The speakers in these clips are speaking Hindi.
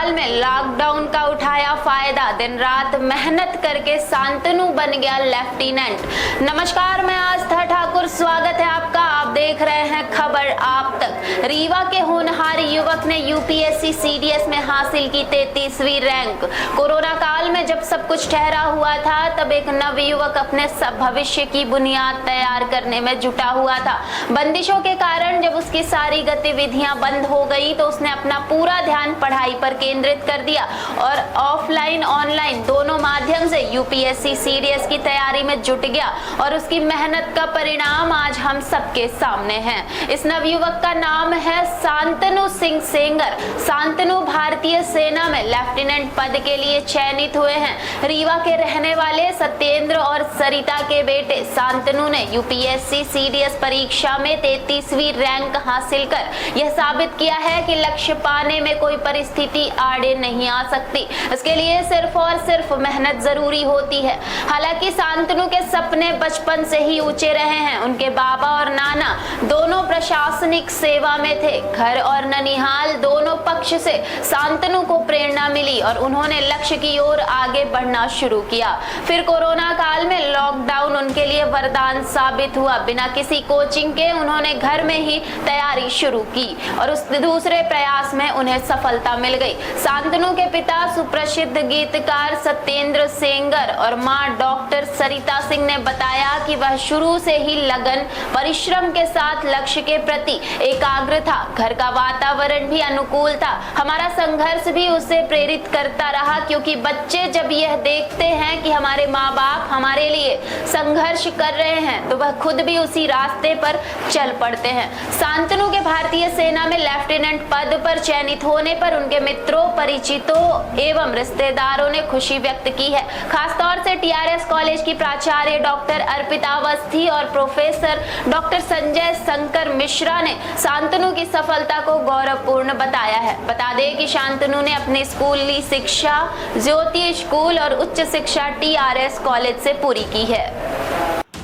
काल में लॉकडाउन का उठाया फायदा, दिन रात मेहनत करके शांतनु बन गया लेफ्टिनेंट। नमस्कार, मैं आस्था ठाकुर, स्वागत है आपका। आप देख रहे हैं खबर आप तक। रीवा के होनहार युवक ने यूपीएससी सीडीएस में हासिल की 33वीं रैंक। कोरोना काल में जब सब कुछ ठहरा हुआ था, तब एक नवयुवक अपने सब भविष्य की बुनियाद तैयार करने में जुटा हुआ था। बंदिशों के कारण जब उसकी सारी गतिविधियां बंद हो गई, तो उसने अपना पूरा ध्यान पढ़ाई पर केंद्रित कर दिया और ऑफलाइन ऑनलाइन दोनों माध्यम से यूपीएससी सीडीएस की तैयारी में जुट गया और उसकी मेहनत का परिणाम आज हम सबके सामने है। इस नवयुवक का नाम है शांतनु सिंह सेंगर। शांतनु भारतीय सेना में लेफ्टिनेंट पद के लिए चयनित हुए हैं। रीवा के रहने वाले सत्येंद्र और सरिता के बेटे शांतनु ने यूपीएससी सीडीएस परीक्षा में 33वीं रैंक हासिल कर यह साबित किया है कि लक्ष्य पाने में कोई परिस्थिति आड़े नहीं आ सकती। इसके लिए सिर्फ और सिर्फ मेहनत जरूरी होती है। हालांकि शांतनु के सपने बचपन से ही ऊंचे रहे हैं। उनके बाबा और नाना दोनों प्रशासनिक सेवा में थे। घर और ननिहाल दोनों पक्ष से शांतनु को प्रेरणा मिली और उन्होंने लक्ष्य की ओर आगे बढ़ना शुरू किया। फिर कोरोना काल में लॉकडाउन उनके लिए वरदान साबित हुआ। बिना किसी कोचिंग के उन्होंने घर में ही तैयारी शुरू की और उस दूसरे प्रयास में उन्हें सफलता मिल गई। शांतनु के पिता सुप्रसिद्ध गीतकार सत्येंद्र सेंगर और मां डॉक्टर सरिता सिंह ने बताया कि वह शुरू से ही लगन, परिश्रम के साथ लक्ष्य के प्रति एकाग्र था। घर का वातावरण भी अनुकूल था। हमारा संघर्ष भी उसे प्रेरित करता रहा, क्योंकि बच्चे जब यह देखते हैं कि हमारे माँ बाप हमारे लिए संघर्ष कर रहे हैं, तो वह खुद भी उसी रास्ते पर चल पड़ते हैं। शांतनु के भारतीय सेना में लेफ्टिनेंट पद पर चयनित होने पर उनके मित्रों, परिचितों एवं रिश्तेदारों ने खुशी व्यक्त की है। खासतौर से टीआरएस कॉलेज की प्राचार्य डॉक्टर अर्पिता अवस्थी और प्रोफेसर डॉक्टर संजय शंकर मिश्रा ने शांतनु की सफलता को गौरवपूर्ण बताया है। बता दें कि शांतनु ने अपनी स्कूली शिक्षा ज्योति स्कूल और उच्च शिक्षा टीआरएस कॉलेज से पूरी की है।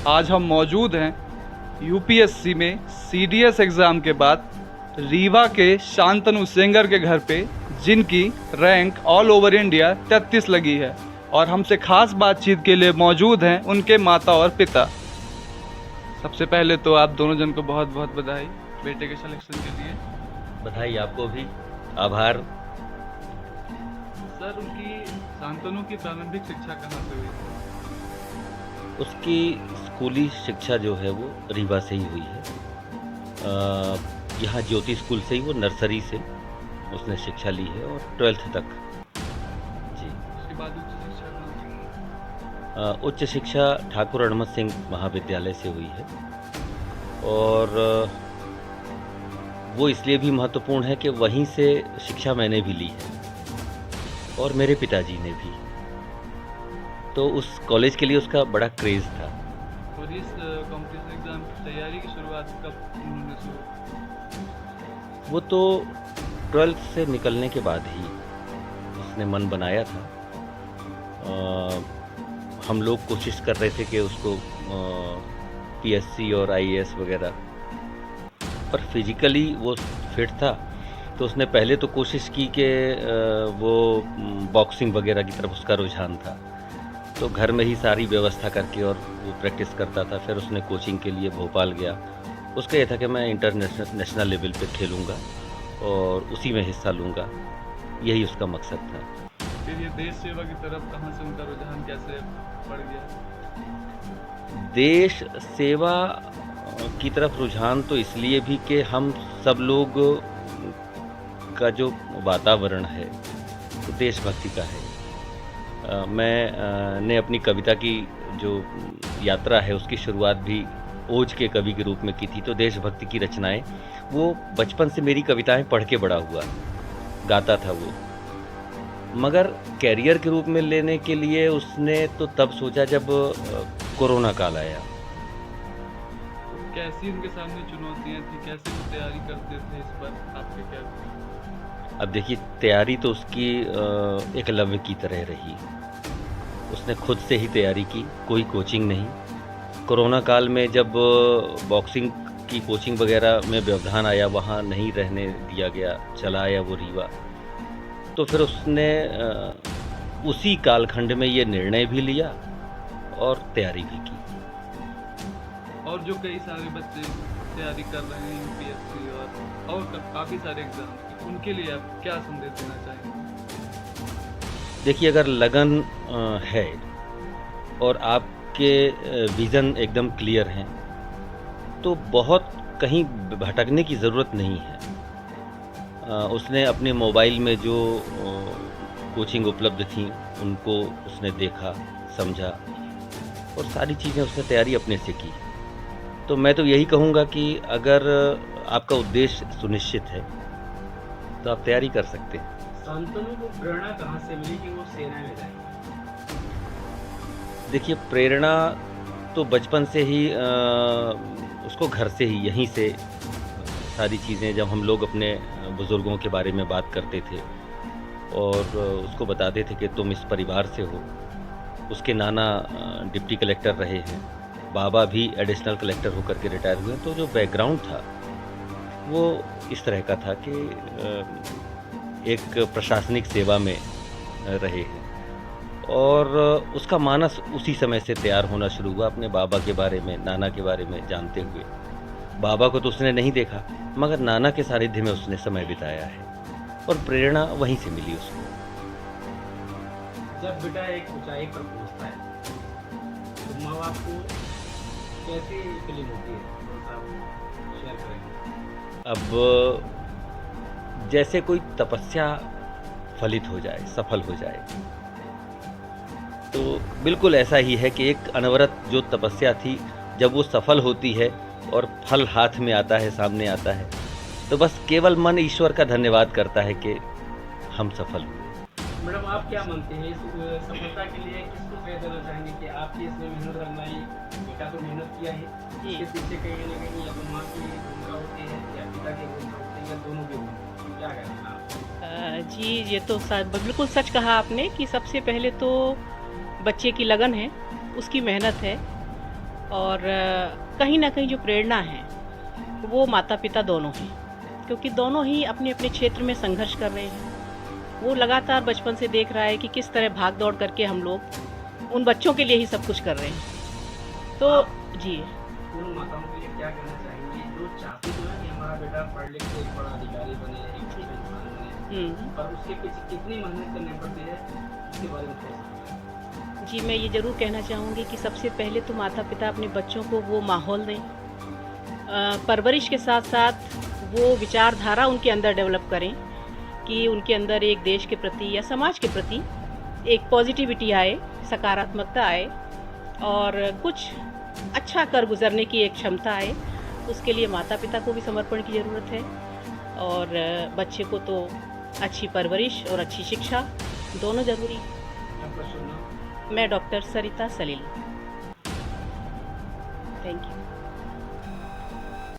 आज हम मौजूद हैं यूपीएससी में सीडीएस एग्ज़ाम के बाद रीवा के शांतनु सेंगर के घर पे, जिनकी रैंक ऑल ओवर इंडिया 33 लगी है। और हमसे खास बातचीत के लिए मौजूद हैं उनके माता और पिता। सबसे पहले तो आप दोनों जन को बहुत बहुत बधाई बेटे के सिलेक्शन के लिए। बधाई आपको भी, आभार। सर, उनकी शांतनु की प्रारंभिक शिक्षा कहाँ से हुई? उसकी स्कूली शिक्षा जो है वो रीवा से ही हुई है। यहाँ ज्योति स्कूल से ही वो नर्सरी से उसने शिक्षा ली है और 12th तक। जी। उसके बाद उच्च शिक्षा ठाकुर अणमत सिंह महाविद्यालय से हुई है। और वो इसलिए भी महत्वपूर्ण है कि वहीं से शिक्षा मैंने भी ली है और मेरे पिताजी ने भी। तो उस कॉलेज के लिए उसका बड़ा क्रेज़ था। और इस कॉम्पिटिशन एग्जाम की तैयारी की शुरुआत कब उन्होंने शुरू? वो तो 12th से निकलने के बाद ही उसने मन बनाया था। हम लोग कोशिश कर रहे थे कि उसको पीएससी और आईएएस वगैरह, पर फिजिकली वो फिट था, तो उसने पहले तो कोशिश की कि वो बॉक्सिंग वगैरह की तरफ उसका रुझान था। तो घर में ही सारी व्यवस्था करके और वो प्रैक्टिस करता था। फिर उसने कोचिंग के लिए भोपाल गया। उसका ये था कि मैं नेशनल लेवल पे खेलूँगा और उसी में हिस्सा लूँगा, यही उसका मकसद था। फिर ये देश सेवा की तरफ कहाँ से उनका रुझान कैसे बढ़ गया? देश सेवा की तरफ रुझान तो इसलिए भी कि हम सब लोग का जो वातावरण है तो देशभक्ति का है। मैं अपनी कविता की जो यात्रा है उसकी शुरुआत भी ओज के कवि के रूप में की थी। तो देशभक्ति की रचनाएं वो बचपन से मेरी कविताएं पढ़ के बड़ा हुआ, गाता था वो। मगर कैरियर के रूप में लेने के लिए उसने तो तब सोचा जब कोरोना काल आया। कैसी उनके सामने चुनौतियां थी, कैसे वो तैयारी करते थे, इस पर आपके क्या? अब देखिए, तैयारी तो उसकी एकलव्य की तरह रही। उसने खुद से ही तैयारी की, कोई कोचिंग नहीं। कोरोना काल में जब बॉक्सिंग की कोचिंग वगैरह में व्यवधान आया, वहाँ नहीं रहने दिया गया, चला आया वो रीवा। तो फिर उसने उसी कालखंड में ये निर्णय भी लिया और तैयारी भी की। और जो कई सारे बच्चे तैयारी कर रहे हैं यूपीएससी और काफ़ी सारे एग्जाम की, उनके लिए आप क्या संदेश देना चाहेंगे? देखिए, अगर लगन है और आपके विज़न एकदम क्लियर हैं, तो बहुत कहीं भटकने की ज़रूरत नहीं है। उसने अपने मोबाइल में जो कोचिंग उपलब्ध थी उनको उसने देखा, समझा और सारी चीज़ें उसने तैयारी अपने से की। तो मैं तो यही कहूँगा कि अगर आपका उद्देश्य सुनिश्चित है तो आप तैयारी कर सकते हैं। शांतनु को प्रेरणा कहाँ से मिली कि वो सेना में जाए? देखिए, प्रेरणा तो बचपन से ही उसको घर से ही, यहीं से सारी चीज़ें, जब हम लोग अपने बुज़ुर्गों के बारे में बात करते थे और उसको बताते थे कि तुम इस परिवार से हो। उसके नाना डिप्टी कलेक्टर रहे हैं, बाबा भी एडिशनल कलेक्टर होकर के रिटायर हुए। तो जो बैकग्राउंड था वो इस तरह का था कि एक प्रशासनिक सेवा में रहे हैं और उसका मानस उसी समय से तैयार होना शुरू हुआ अपने बाबा के बारे में, नाना के बारे में जानते हुए। बाबा को तो उसने नहीं देखा, मगर नाना के सानिध्य में उसने समय बिताया है और प्रेरणा वहीं से मिली उसको। जब बेटा एक ऊंचाई पर पहुंचता है तो माँ बाप को कैसी फीलिंग होती है, थोड़ा सा शेयर करेंगे? अब जैसे कोई तपस्या फलित हो जाए, सफल हो जाए, तो बिल्कुल ऐसा ही है कि एक अनवरत जो तपस्या थी, जब वो सफल होती है और फल हाथ में आता है, सामने आता है, तो बस केवल मन ईश्वर का धन्यवाद करता है कि हम सफल हुए। मैडम, आप क्या मानते हैं इस सफलता के लिए किसको कह देना चाहेंगे कि आपकी इसमें मेहनत रंगाई, बेटा तो मेहनत किया है, इसके पीछे कहीं ना कहीं या तो माँ की भूमिका होती है या पिता की भूमिका होती है या दोनों की भूमिका, क्या कहना है आप? जी, ये तो बिल्कुल सच कहा आपने कि सबसे पहले तो बच्चे की लगन है, उसकी मेहनत है और कहीं ना कहीं जो प्रेरणा है वो माता पिता दोनों हैं, क्योंकि दोनों ही अपने अपने क्षेत्र में संघर्ष कर रहे हैं। वो लगातार बचपन से देख रहा है कि किस तरह भाग दौड़ करके हम लोग उन बच्चों के लिए ही सब कुछ कर रहे हैं। तो जी, उन माताओं के लिए क्या कहना चाहेंगे जो चाहती है कि हमारा बेटा पढ़ लिख के एक बड़ा अधिकारी बने, एक अच्छा इंसान बने, पर उसके पीछे कितनी मेहनत करनी पड़ती है, इसके बारे में थोड़ा सा? जी, मैं ये ज़रूर कहना चाहूँगी कि सबसे पहले तो माता पिता अपने बच्चों को वो माहौल दें, परवरिश के साथ साथ वो विचारधारा उनके अंदर डेवलप करें कि उनके अंदर एक देश के प्रति या समाज के प्रति एक पॉजिटिविटी आए, सकारात्मकता आए और कुछ अच्छा कर गुजरने की एक क्षमता आए। उसके लिए माता पिता को भी समर्पण की ज़रूरत है और बच्चे को तो अच्छी परवरिश और अच्छी शिक्षा दोनों ज़रूरी। आपका शुभ नाम? मैं doctor Sarita Salil. Thank you.